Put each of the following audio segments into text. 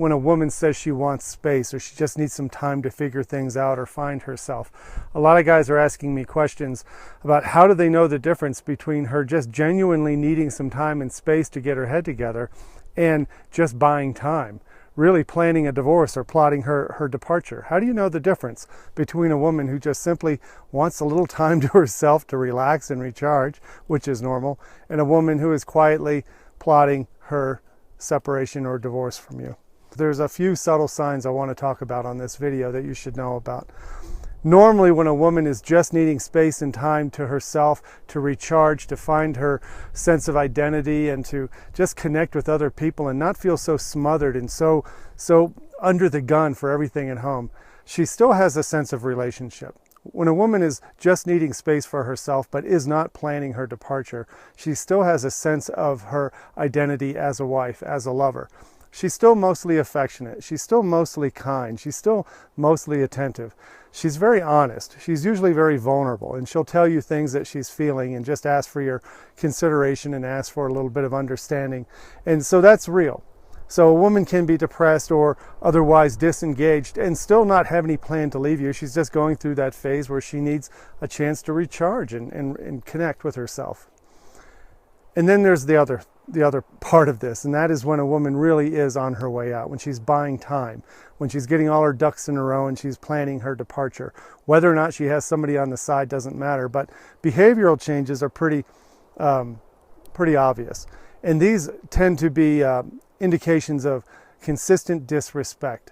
when a woman says she wants space or she just needs some time to figure things out or find herself. A lot of guys are asking me questions about how do they know the difference between her just genuinely needing some time and space to get her head together and just buying time, really planning a divorce or plotting her departure. How do you know the difference between a woman who just simply wants a little time to herself to relax and recharge, which is normal, and a woman who is quietly plotting her separation or divorce from you? There's a few subtle signs I want to talk about on this video that you should know about. Normally, when a woman is just needing space and time to herself to recharge, to find her sense of identity and to just connect with other people and not feel so smothered and so under the gun for everything at home, she still has a sense of relationship. When a woman is just needing space for herself but is not planning her departure, she still has a sense of her identity as a wife, as a lover. She's still mostly affectionate. She's still mostly kind. She's still mostly attentive. She's very honest. She's usually very vulnerable, and she'll tell you things that she's feeling and just ask for your consideration and ask for a little bit of understanding. And so that's real. So a woman can be depressed or otherwise disengaged and still not have any plan to leave you. She's just going through that phase where she needs a chance to recharge and connect with herself. And then there's the other part of this, and that is when a woman really is on her way out, when she's buying time, when she's getting all her ducks in a row and she's planning her departure. Whether or not she has somebody on the side doesn't matter, but behavioral changes are pretty obvious. And these tend to be indications of consistent disrespect,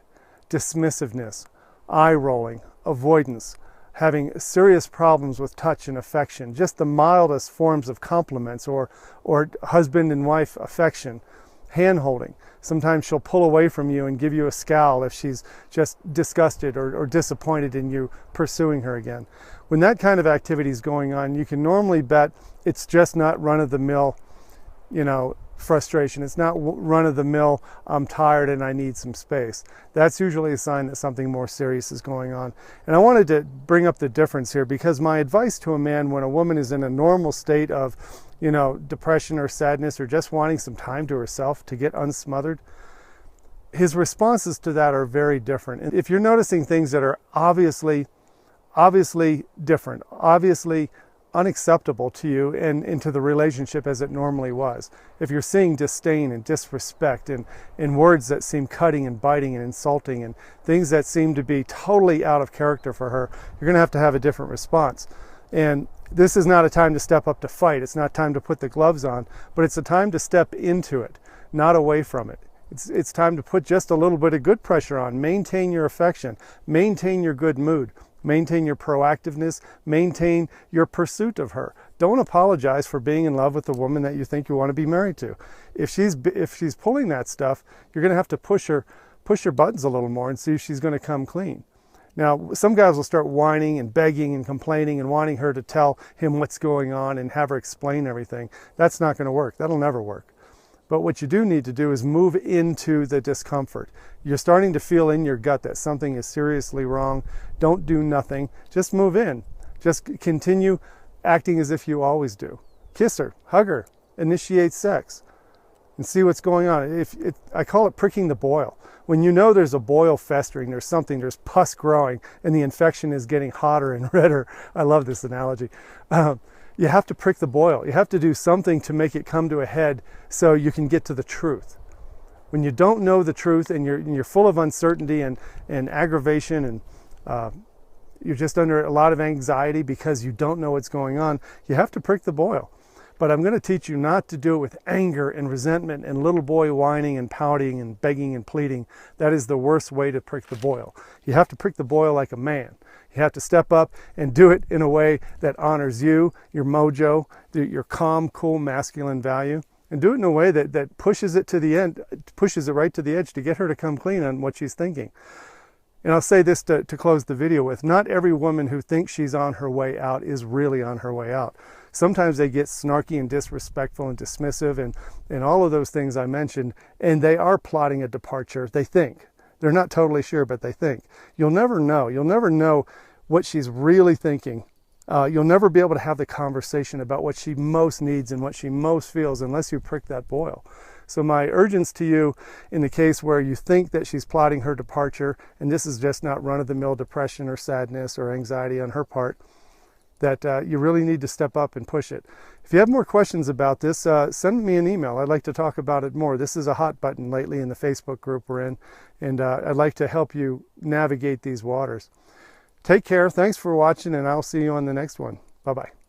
dismissiveness, eye rolling, avoidance, having serious problems with touch and affection, just the mildest forms of compliments or husband and wife affection, hand-holding. Sometimes she'll pull away from you and give you a scowl if she's just disgusted or disappointed in you pursuing her again. When that kind of activity is going on, you can normally bet it's just not run-of-the-mill, frustration. It's not run-of-the-mill, I'm tired and I need some space. That's usually a sign that something more serious is going on. And I wanted to bring up the difference here because my advice to a man when a woman is in a normal state of, depression or sadness or just wanting some time to herself to get unsmothered, his responses to that are very different. And if you're noticing things that are obviously different, obviously unacceptable to you and into the relationship as it normally was. If you're seeing disdain and disrespect and words that seem cutting and biting and insulting and things that seem to be totally out of character for her, you're going to have a different response. And this is not a time to step up to fight. It's not time to put the gloves on, but it's a time to step into it, not away from it. It's time to put just a little bit of good pressure on. Maintain your affection. Maintain your good mood. Maintain your proactiveness, maintain your pursuit of her. Don't apologize for being in love with the woman that you think you want to be married to. If she's pulling that stuff, you're going to have to push her buttons a little more and see if she's going to come clean. Now, some guys will start whining and begging and complaining and wanting her to tell him what's going on and have her explain everything. That's not going to work. That'll never work. But what you do need to do is move into the discomfort. You're starting to feel in your gut that something is seriously wrong. Don't do nothing. Just move in. Just continue acting as if you always do. Kiss her, hug her, initiate sex, and see what's going on. I call it pricking the boil. When you know there's a boil festering, there's pus growing, and the infection is getting hotter and redder. I love this analogy. You have to prick the boil. You have to do something to make it come to a head so you can get to the truth. When you don't know the truth and you're full of uncertainty and aggravation and you're just under a lot of anxiety because you don't know what's going on, you have to prick the boil. But I'm going to teach you not to do it with anger and resentment and little boy whining and pouting and begging and pleading. That is the worst way to prick the boil. You have to prick the boil like a man. You have to step up and do it in a way that honors you, your mojo, your calm, cool, masculine value, and do it in a way that pushes it to the end, pushes it right to the edge to get her to come clean on what she's thinking. And I'll say this to close the video with, not every woman who thinks she's on her way out is really on her way out. Sometimes they get snarky and disrespectful and dismissive and all of those things I mentioned, and they are plotting a departure, they think. They're not totally sure, but they think. You'll never know. You'll never know what she's really thinking. You'll never be able to have the conversation about what she most needs and what she most feels unless you prick that boil. So my urgence to you, in the case where you think that she's plotting her departure, and this is just not run-of-the-mill depression or sadness or anxiety on her part, that you really need to step up and push it. If you have more questions about this, send me an email. I'd like to talk about it more. This is a hot button lately in the Facebook group we're in, and I'd like to help you navigate these waters. Take care. Thanks for watching, and I'll see you on the next one. Bye-bye.